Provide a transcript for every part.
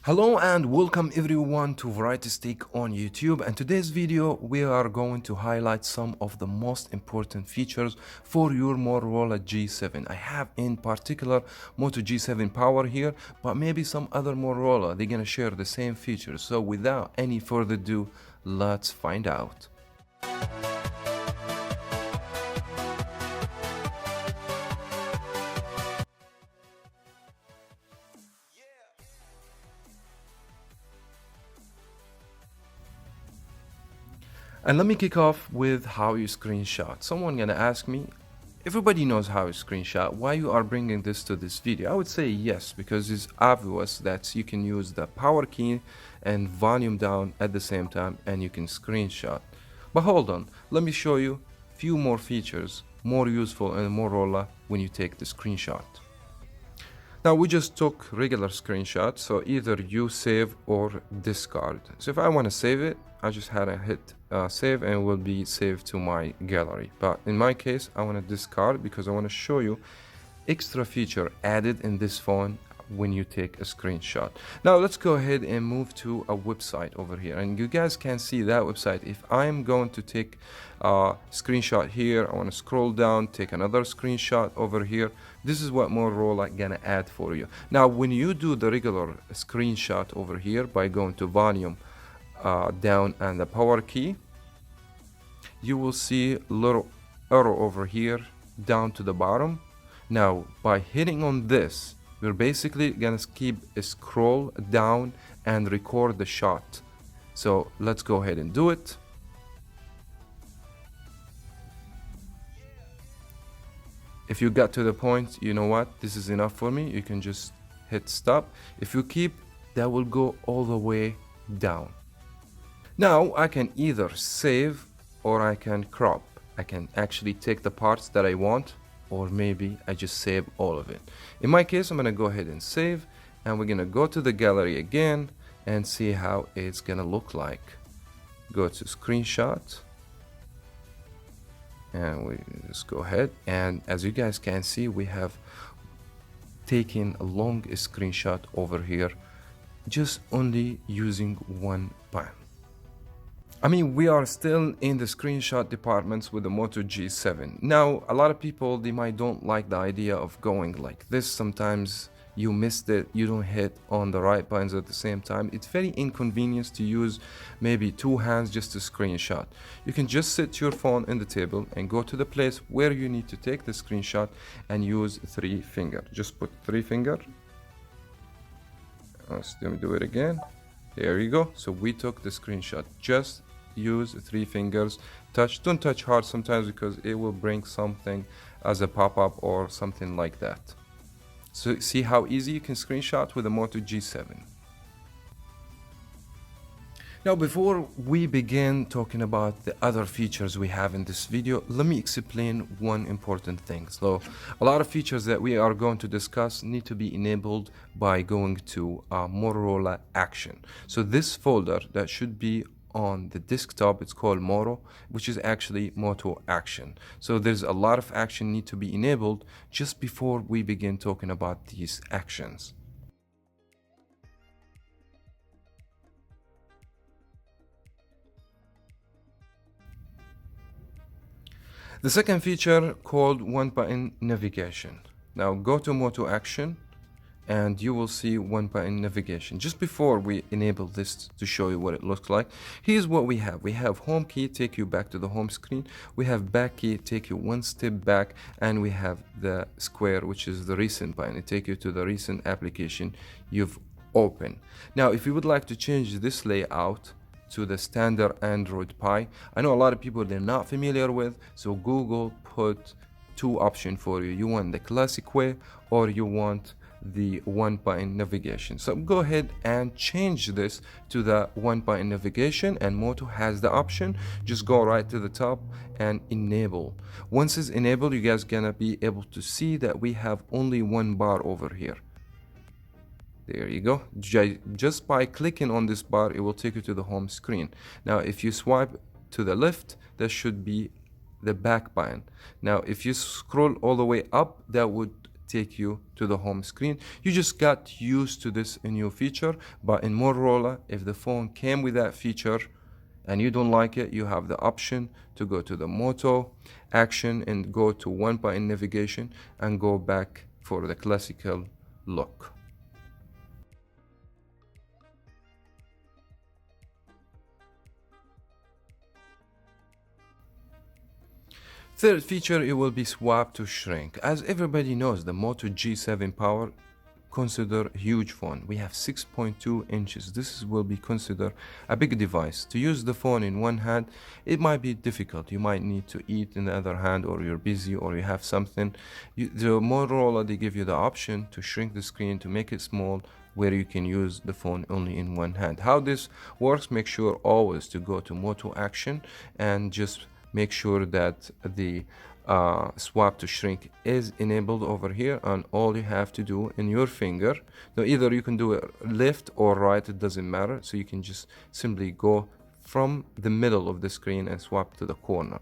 Hello and welcome everyone to Varieties Take on YouTube, and today's video we are going to highlight some of the most important features for your Motorola G7. I have in particular Moto G7 Power here, but maybe some other Motorola they're gonna share the same features. So without any further ado, let's find out. And let me kick off with how you screenshot. Someone gonna ask me, everybody knows how you screenshot, why you are bringing this to this video? I would say yes, because it's obvious that you can use the power key and volume down at the same time and you can screenshot. But hold on, let me show you a few more features more useful in Motorola when you take the screenshot. Now we just took regular screenshot, so either you save or discard. So if I want to save it, I just had to hit save and it will be saved to my gallery. But in my case, I want to discard because I want to show you extra feature added in this phone when you take a screenshot. Now let's go ahead and move to a website over here, and you guys can see that website. If I'm going to take a screenshot here, I want to scroll down, take another screenshot over here. This is what Motorola gonna add for you. Now when you do the regular screenshot over here by going to volume down and the power key, you will see a little arrow over here down to the bottom. Now by hitting on this, we're basically gonna keep a scroll down and record the shot. So let's go ahead and do it. If you got to the point, you know what, this is enough for me, you can just hit stop. If you keep, that will go all the way down. Now I can either save or I can crop. I can actually take the parts that I want, or maybe I just save all of it. In my case, I'm gonna go ahead and save, and we're gonna go to the gallery again and see how it's gonna look like. Go to screenshot, and we just go ahead, and as you guys can see, we have taken a long screenshot over here just only using one button. I mean, we are still in the screenshot departments with the Moto G7. Now, a lot of people, they might don't like the idea of going like this. Sometimes you missed it, you don't hit on the right buttons at the same time. It's very inconvenient to use maybe two hands just to screenshot. You can just sit your phone in the table and go to the place where you need to take the screenshot and use three finger. Just put three finger. Let me do it again. There you go. So we took the screenshot. Just use three fingers. Don't touch hard sometimes because it will bring something as a pop-up or something like that. So see how easy you can screenshot with the Moto G7. Now before we begin talking about the other features we have in this video, let me explain one important thing. So a lot of features that we are going to discuss need to be enabled by going to Motorola Action. So this folder that should be on the desktop, it's called Moto, which is actually Moto Action. So there's a lot of action need to be enabled just before we begin talking about these actions. The second feature called one button navigation. Now go to Moto Action and you will see one button navigation. Just before we enable this to show you what it looks like, here's what we have. We have home key, take you back to the home screen. We have back key, take you one step back, and we have the square, which is the recent button. It take you to the recent application you've opened. Now if you would like to change this layout to the standard Android Pie, I know a lot of people they're not familiar with, so Google put two options for you. You want the classic way or you want the one button navigation. So go ahead and change this to the one button navigation, and Moto has the option. Just go right to the top and enable. Once it's enabled, you guys gonna be able to see that we have only one bar over here. There you go. Just by clicking on this bar, it will take you to the home screen. Now if you swipe to the left, that should be the back button. Now if you scroll all the way up, that would take you to the home screen. You just got used to this new feature, but in Motorola, if the phone came with that feature and you don't like it, you have the option to go to the Moto action and go to one button navigation and go back for the classical look. Third feature, it will be swap to shrink. As everybody knows, the Moto G7 Power consider huge phone. We have 6.2 inches. Will be considered a big device. To use the phone in one hand, it might be difficult. You might need to eat in the other hand, or you're busy, or you have something. The Motorola, they give you the option to shrink the screen to make it small, where you can use the phone only in one hand. How this works, make sure always to go to Moto Action and just make sure that the swap to shrink is enabled over here, and all you have to do in your finger, now either you can do it left or right, it doesn't matter, so you can just simply go from the middle of the screen and swap to the corner.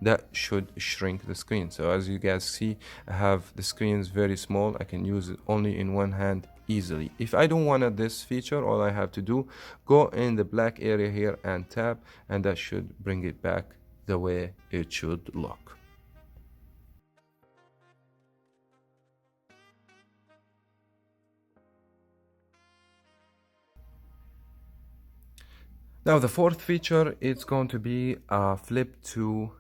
That should shrink the screen. So as you guys see, I have the screens very small. I can use it only in one hand easily. If I don't want this feature, all I have to do, go in the black area here and tap, and that should bring it back the way it should look. Now the fourth feature, it's going to be a flip to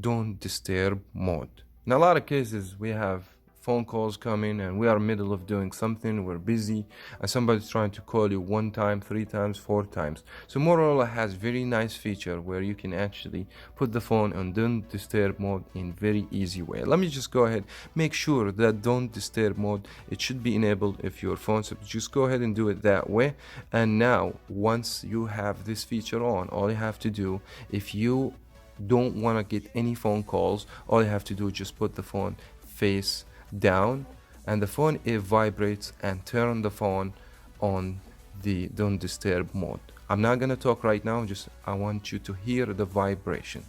don't disturb mode. In a lot of cases, we have phone calls coming and we are middle of doing something, we're busy, and somebody's trying to call you 1 time, 3 times, 4 times. So Motorola has very nice feature where you can actually put the phone on don't disturb mode in very easy way. Let me just go ahead, make sure that don't disturb mode, it should be enabled if your phone, so just go ahead and do it that way. And now once you have this feature on, all you have to do, if you don't want to get any phone calls, all you have to do is just put the phone face down, and the phone, it vibrates, and turn the phone on the don't disturb mode. I'm not gonna talk right now, just I want you to hear the vibration.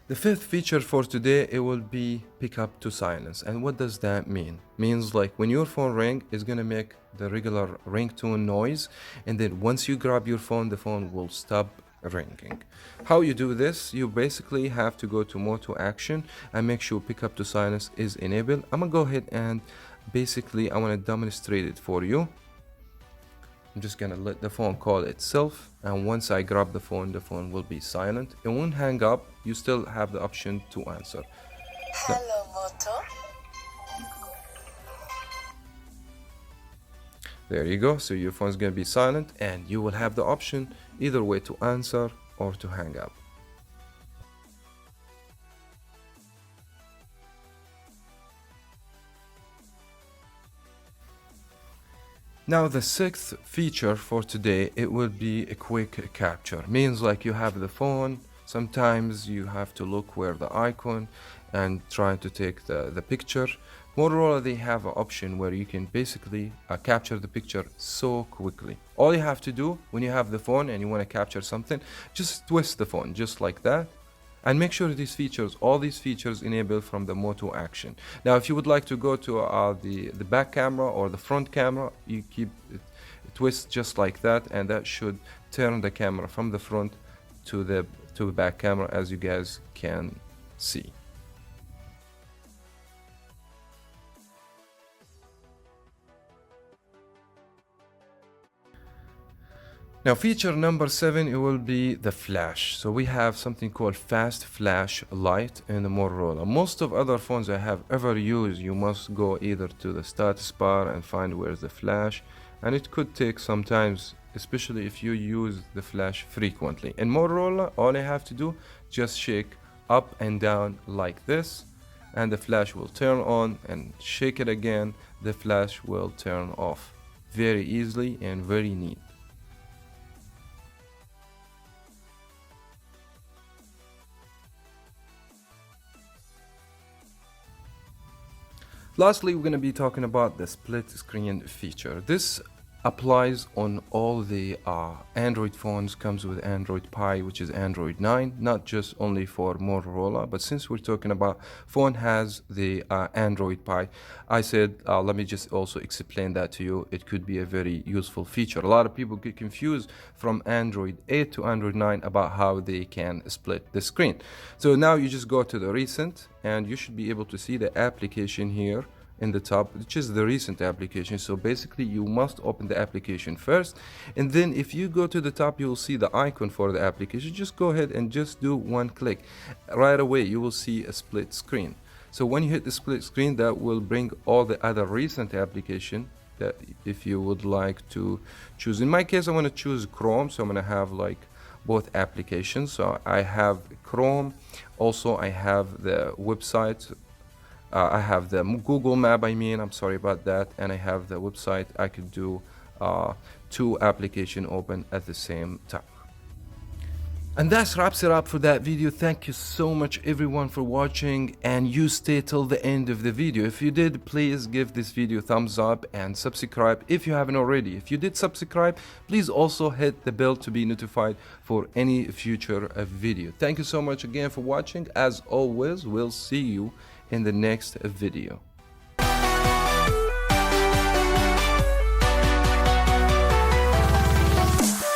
The fifth feature for today, it will be pick up to silence. And what does that mean? Means like when your phone ring, it's gonna make the regular ringtone noise, and then once you grab your phone, the phone will stop ringing. How you do this? You basically have to go to Moto Action and make sure pick up to silence is enabled. I'm gonna go ahead and basically I want to demonstrate it for you. I'm just gonna let the phone call itself, and once I grab the phone will be silent. It won't hang up. You still have the option to answer. Hello, Moto. There you go. So your phone's gonna be silent, and you will have the option either way to answer or to hang up. Now the sixth feature for today, it will be a quick capture. Means like you have the phone, sometimes you have to look where the icon and try to take the picture. Motorola, they have an option where you can basically capture the picture so quickly. All you have to do when you have the phone and you want to capture something, just twist the phone just like that. And make sure these features, all these features enabled from the Moto Action. Now, if you would like to go to the back camera or the front camera, you keep it twist just like that, and that should turn the camera from the front to the back camera, as you guys can see. Now feature number 7, it will be the flash. So we have something called fast flash light in the Motorola. Most of other phones I have ever used, you must go either to the status bar and find where's the flash, and it could take sometimes, especially if you use the flash frequently. In Motorola, all you have to do, just shake up and down like this, and the flash will turn on, and shake it again, the flash will turn off. Very easily and very neat. Lastly, we're going to be talking about the split screen feature. This applies on all the Android phones, comes with Android Pie, which is Android 9, not just only for Motorola, but since we're talking about phone has the Android Pie, I said, let me just also explain that to you. It could be a very useful feature. A lot of people get confused from Android 8 to Android 9 about how they can split the screen. So now you just go to the recent and you should be able to see the application here in the top, which is the recent application. So basically you must open the application first, and then if you go to the top, you will see the icon for the application. Just go ahead and just do one click. Right away you will see a split screen. So when you hit the split screen, that will bring all the other recent application that if you would like to choose. In my case, I want to choose Chrome, so I'm going to have like both applications. So I have Chrome, also I have the website, I have the Google Map, I'm sorry about that, and I have the website. I could do two applications open at the same time. And that wraps it up for that video. Thank you so much everyone for watching, and you stay till the end of the video. If you did, please give this video a thumbs up and subscribe if you haven't already. If you did subscribe, please also hit the bell to be notified for any future video. Thank you so much again for watching. As always, we'll see you in the next video.